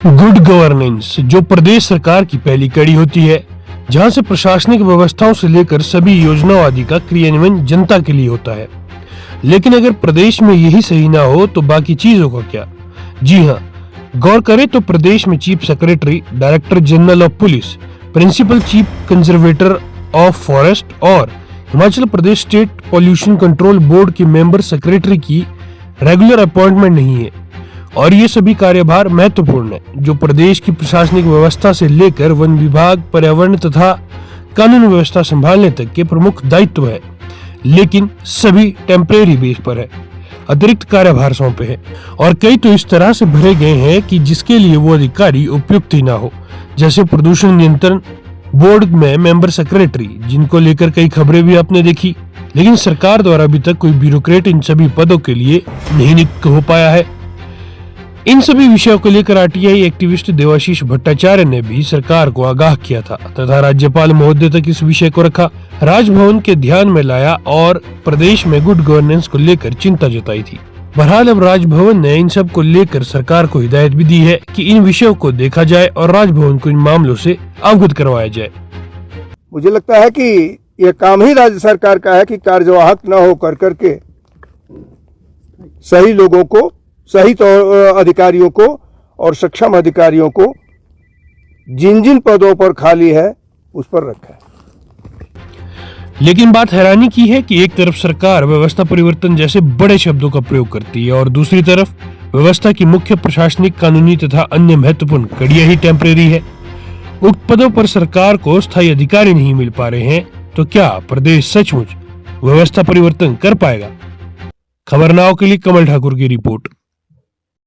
Good governance जो प्रदेश सरकार की पहली कड़ी होती है, जहां से प्रशासनिक व्यवस्थाओं से लेकर सभी योजनाओं आदि का क्रियान्वयन जनता के लिए होता है। लेकिन अगर प्रदेश में यही सही ना हो तो बाकी चीजों का क्या? जी हाँ, गौर करें तो प्रदेश में chief secretary, director general of police, principal chief conservator of forest और Himachal Pradesh state pollution control board के मेंबर सेक्रेटरी की रेगुलर अपॉइंटमेंट नहीं है। और ये सभी कार्यभार महत्वपूर्ण है, जो प्रदेश की प्रशासनिक व्यवस्था से लेकर वन विभाग, पर्यावरण तथा कानून व्यवस्था संभालने तक के प्रमुख दायित्व है। लेकिन सभी टेम्परेरी बेस पर है, अतिरिक्त कार्यभार सौंपे हैं और कई तो इस तरह से भरे गए हैं कि जिसके लिए वो अधिकारी उपयुक्त ही ना हो। जैसे प्रदूषण नियंत्रण बोर्ड में मेंबर सेक्रेटरी, जिनको लेकर कई खबरें भी आपने देखी, लेकिन सरकार द्वारा अभी तक कोई ब्यूरोक्रेट इन सभी पदों के लिए नहीं नियुक्त हो पाया है। इन सभी विषयों को लेकर आरटीआई एक्टिविस्ट देवाशीष भट्टाचार्य ने भी सरकार को आगाह किया था तथा राज्यपाल महोदय तक इस विषय को रखा, राजभवन के ध्यान में लाया और प्रदेश में गुड गवर्नेंस को लेकर चिंता जताई थी। बहरहाल अब राजभवन ने इन सब को लेकर सरकार को हिदायत भी दी है कि इन विषयों को देखा जाए और राजभवन को इन मामलों से अवगत करवाया जाए। मुझे लगता है कि यह काम ही राज्य सरकार का है कि कार्यवाहक न हो करके सही लोगों को, सही अधिकारियों को और सक्षम अधिकारियों को जिन जिन पदों पर खाली है उस पर रखा है। लेकिन बात हैरानी की है कि एक तरफ सरकार व्यवस्था परिवर्तन जैसे बड़े शब्दों का प्रयोग करती है और दूसरी तरफ व्यवस्था की मुख्य प्रशासनिक, कानूनी तथा अन्य महत्वपूर्ण कड़ियां ही टेम्परेरी है। उक्त पदों पर सरकार को स्थायी अधिकारी नहीं मिल पा रहे हैं, तो क्या प्रदेश सचमुच व्यवस्था परिवर्तन कर पाएगा? खबरनामा के लिए कमल ठाकुर की रिपोर्ट।